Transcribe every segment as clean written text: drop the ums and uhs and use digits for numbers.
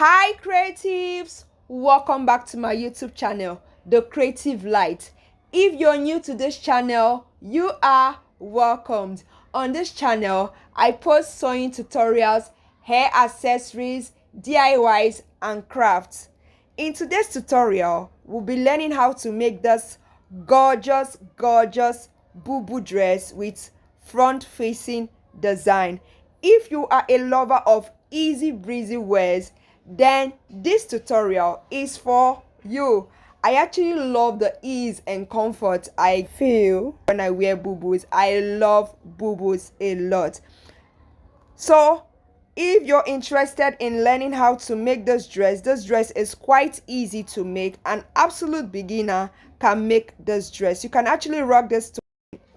Hi creatives, welcome back to my YouTube channel, The Creative Light. If you're new to this channel, you are welcomed. On this channel, I post sewing tutorials, hair accessories, DIYs and crafts. In today's tutorial, we'll be learning how to make this gorgeous Bubu dress with front facing design. If you are a lover of easy breezy wears, then this tutorial is for you. I actually love the ease and comfort I feel when I wear bubus. I love bubus a lot. So if you're interested in learning how to make this dress is quite easy to make. An absolute beginner can make this dress. You can actually rock this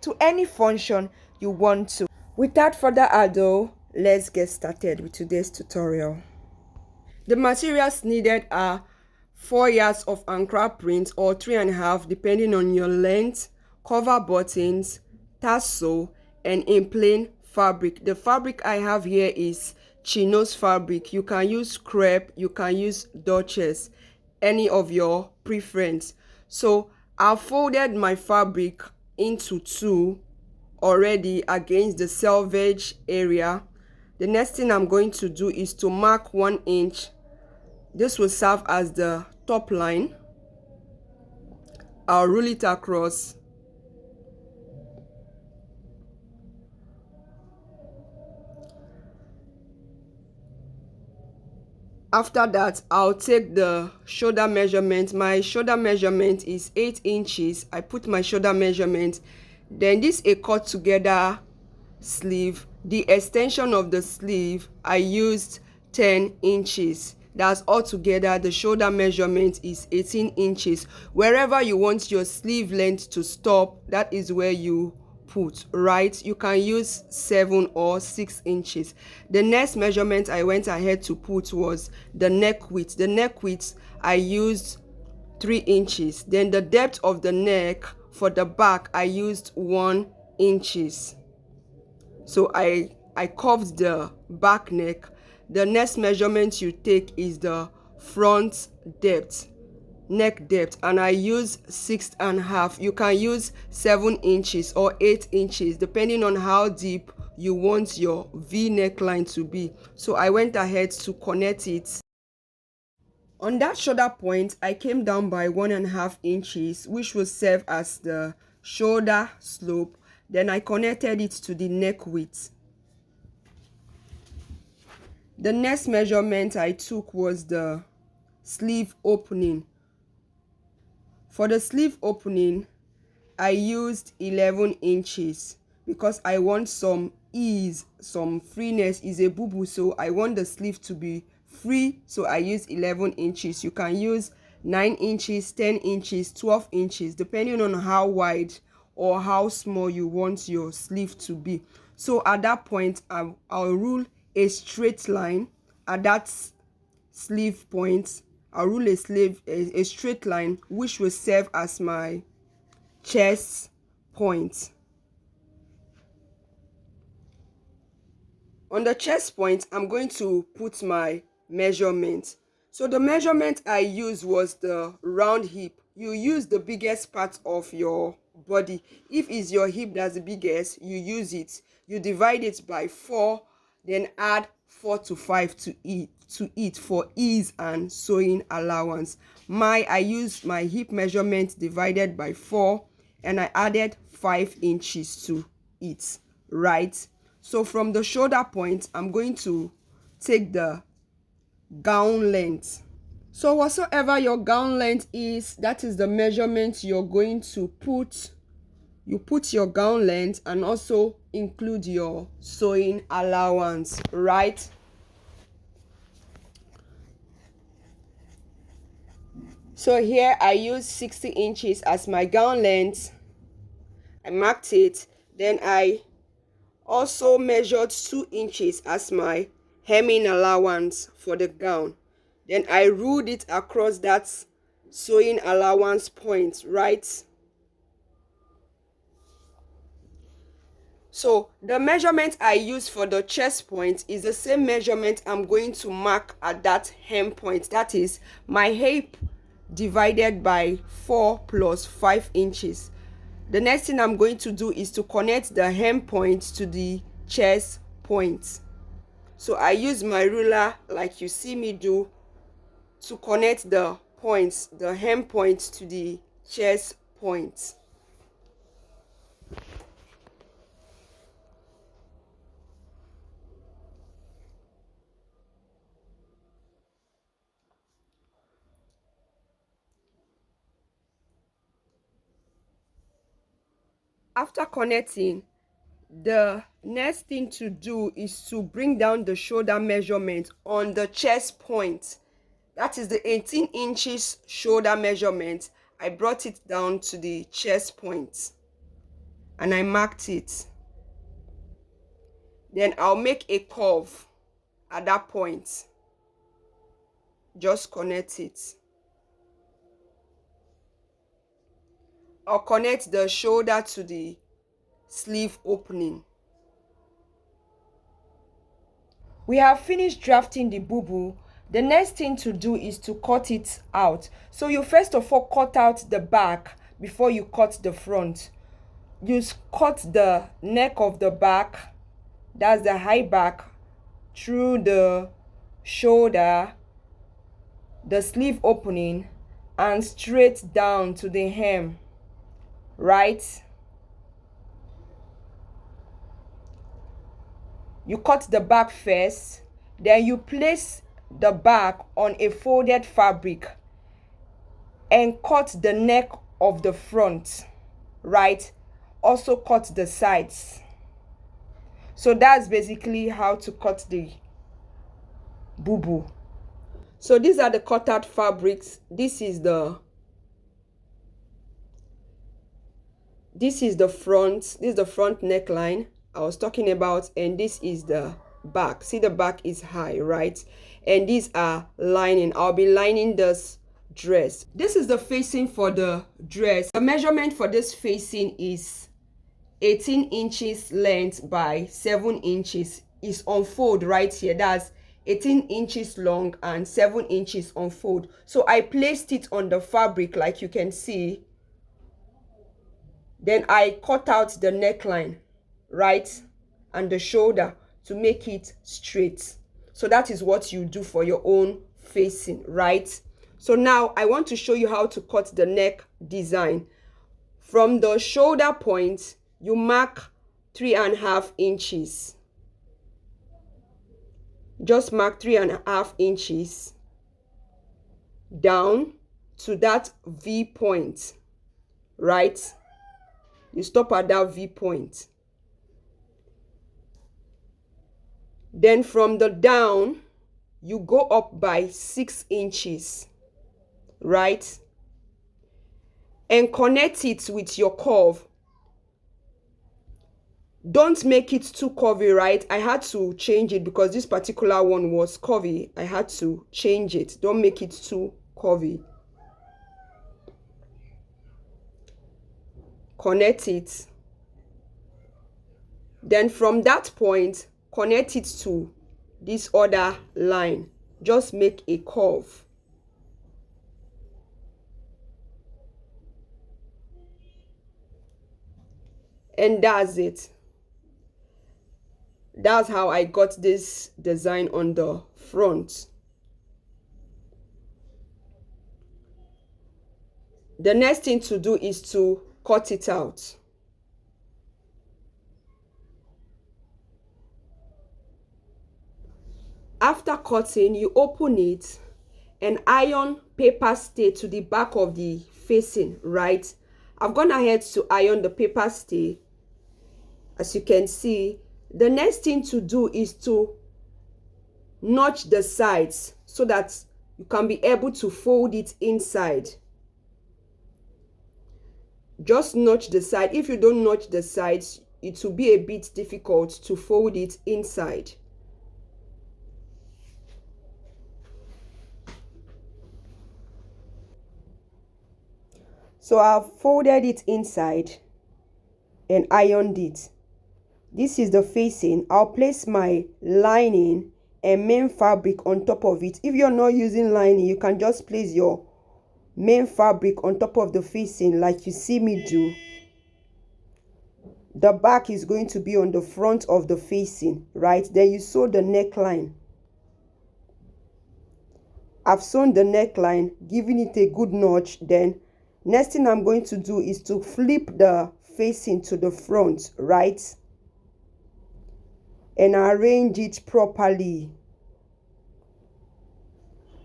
to any function you want to. Without further ado, let's get started with today's tutorial. The materials needed are 4 yards of ankara print or 3.5 depending on your length, cover buttons, tassel, and in plain fabric. The fabric I have here is chinos fabric. You can use crepe, you can use duchess, any of your preference. So I folded my fabric into two already against the selvage area. The next thing I'm going to do is to mark 1 inch. This will serve as the top line. I'll rule it across. After that, I'll take the shoulder measurement. My shoulder measurement is 8 inches. I put my shoulder measurement. Then this is a cut together sleeve. The extension of the sleeve, I used 10 inches. That's all together. The shoulder measurement is 18 inches. Wherever you want your sleeve length to stop, that is where you put, right? You can use 7 or 6 inches. The next measurement I went ahead to put was the neck width. The neck width, I used 3 inches. Then the depth of the neck for the back, I used 1 inches. So I curved the back neck. The next measurement you take is the front depth, neck depth, and I use 6.5. You can use 7 inches or 8 inches depending on how deep you want your V neckline to be. So I went ahead to connect it. On that shoulder point, I came down by 1.5 inches, which will serve as the shoulder slope. Then I connected it to the neck width. The next measurement I took was the sleeve opening. For the sleeve opening, I used 11 inches because I want some ease, some freeness. Is a bubu, so I want the sleeve to be free, so I use 11 inches. You can use 9 inches, 10 inches, 12 inches depending on how wide or how small you want your sleeve to be. So at that point, I'll rule a straight line at that sleeve point. I'll rule a straight line which will serve as my chest point. On the chest point, I'm going to put my measurement. So the measurement I used was the round hip. You use the biggest part of your body. If it's your hip that's the biggest, you use it. You divide it by 4, then add 4 to 5 to it for ease and sewing allowance. I used my hip measurement divided by 4 and I added 5 inches to it, right? So from the shoulder point, I'm going to take the gown length. So whatsoever your gown length is, that is the measurement you're going to put. You put your gown length and also include your sewing allowance, right? So here I use 60 inches as my gown length. I marked it. Then I also measured 2 inches as my hemming allowance for the gown. Then I ruled it across that sewing allowance point, right? So the measurement I use for the chest point is the same measurement I'm going to mark at that hem point. That is my hip divided by 4 plus 5 inches. The next thing I'm going to do is to connect the hem point to the chest point. So I use my ruler like you see me do to connect the points, the hem point to the chest point. After connecting, the next thing to do is to bring down the shoulder measurement on the chest point. That is the 18 inches shoulder measurement. I brought it down to the chest point and I marked it. Then I'll make a curve at that point. Just connect it. I'll connect the shoulder to the sleeve opening. We have finished drafting the bubu. The next thing to do is to cut it out. So you first of all cut out the back before you cut the front. You cut the neck of the back, that's the high back, through the shoulder, the sleeve opening, and straight down to the hem, right? You cut the back first, then you place the back on a folded fabric and cut the neck of the front, right? Also cut the sides. So that's basically how to cut the bubu. So these are the cut out fabrics. This is the front. This is the front neckline I was talking about, and this is the back. See, the back is high, right? And these are lining. I'll be lining this dress. This is the facing for the dress. The measurement for this facing is 18 inches length by 7 inches. Is on fold right here. That's 18 inches long and 7 inches on fold. So I placed it on the fabric like you can see. Then I cut out the neckline, right, and the shoulder to make it straight. So that is what you do for your own facing, right? So now I want to show you how to cut the neck design. From the shoulder point, you mark 3.5 inches. Just mark 3.5 inches down to that V point, right? You stop at that V point. Then from the down, you go up by 6 inches, right? And connect it with your curve. Don't make it too curvy, right? I had to change it because this particular one was curvy. I had to change it. Don't make it too curvy. Connect it. Then from that point, connect it to this other line. Just make a curve. And that's it. That's how I got this design on the front. The next thing to do is to cut it out. After cutting, you open it and iron paper stay to the back of the facing, right? I've gone ahead to iron the paper stay. As you can see, the next thing to do is to notch the sides so that you can be able to fold it inside. Just notch the side. If you don't notch the sides, it will be a bit difficult to fold it inside. So I've folded it inside and ironed it. This is the facing. I'll place my lining and main fabric on top of it. If you're not using lining, you can just place your main fabric on top of the facing like you see me do. The back is going to be on the front of the facing, right? Then you sew the neckline. I've sewn the neckline, giving it a good notch. Then next thing I'm going to do is to flip the facing to the front, right? And arrange it properly.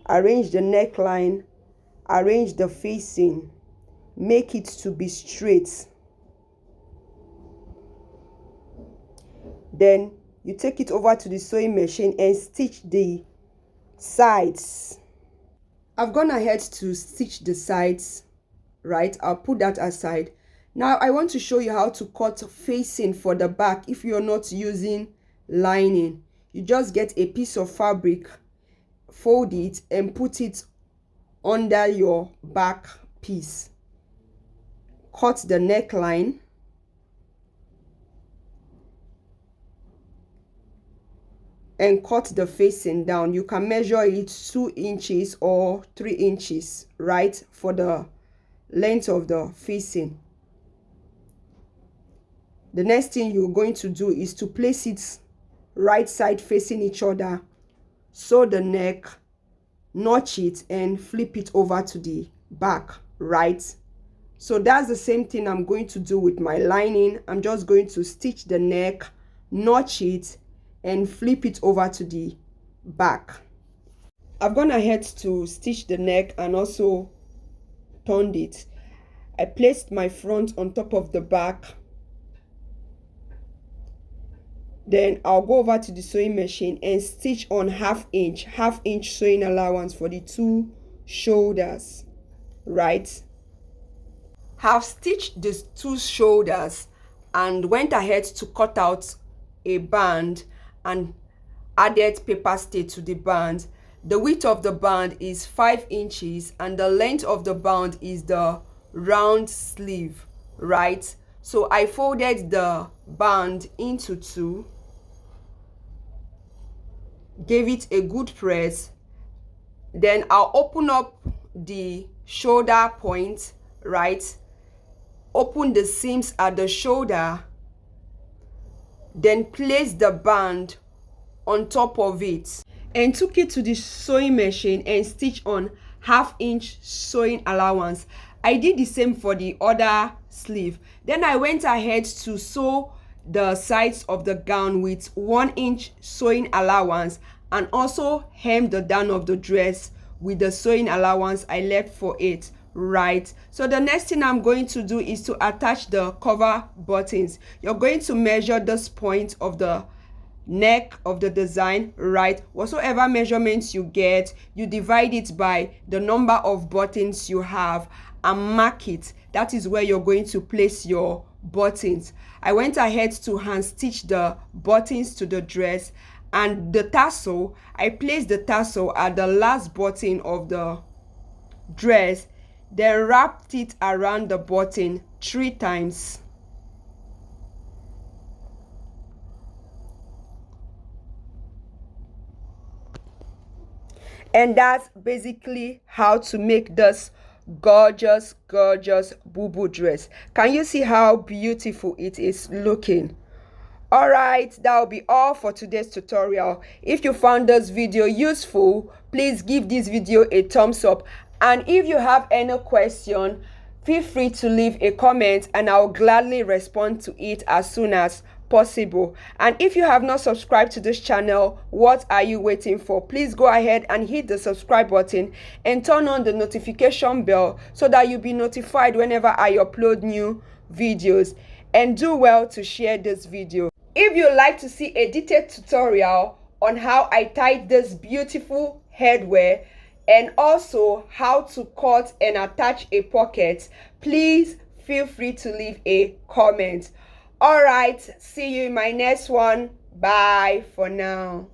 Arrange the neckline, arrange the facing, make it to be straight. Then you take it over to the sewing machine and stitch the sides. I've gone ahead to stitch the sides, right? I'll put that aside. Now I want to show you how to cut facing for the back if you're not using lining. You just get a piece of fabric, fold it and put it under your back piece. Cut the neckline. And cut the facing down. You can measure it 2 inches or 3 inches, right, for the length of the facing. The next thing you're going to do is to place it right side facing each other, sew the neck, notch it and flip it over to the back, right? So that's the same thing I'm going to do with my lining. I'm just going to stitch the neck, notch it and flip it over to the back. I've gone ahead to stitch the neck and also turned it. I placed my front on top of the back. Then I'll go over to the sewing machine and stitch on half inch sewing allowance for the 2 shoulders, right? Have stitched these 2 shoulders and went ahead to cut out a band and added paper stay to the band. The width of the band is 5 inches and the length of the band is the round sleeve, right? So I folded the band into 2, gave it a good press. Then I'll open up the shoulder point, right? Open the seams at the shoulder, then place the band on top of it and took it to the sewing machine and stitch on half inch sewing allowance. I did the same for the other sleeve. Then I went ahead to sew the sides of the gown with 1 inch sewing allowance and also hem the down of the dress with the sewing allowance I left for it, right? So the next thing I'm going to do is to attach the cover buttons. You're going to measure this point of the neck of the design, right? Whatsoever measurements you get, you divide it by the number of buttons you have and mark it. That is where you're going to place your buttons. I went ahead to hand stitch the buttons to the dress, and the tassel, I placed the tassel at the last button of the dress, then wrapped it around the button 3 times. And that's basically how to make this gorgeous Bubu dress. Can you see how beautiful it is looking? All right, that will be all for today's tutorial. If you found this video useful, please give this video a thumbs up. And if you have any question, feel free to leave a comment and I'll gladly respond to it as soon as possible. And if you have not subscribed to this channel, what are you waiting for? Please go ahead and hit the subscribe button and turn on the notification bell so that you'll be notified whenever I upload new videos. And do well to share this video. If you'd like to see a detailed tutorial on how I tied this beautiful headwear and also how to cut and attach a pocket, please feel free to leave a comment. All right, see you in my next one. Bye for now.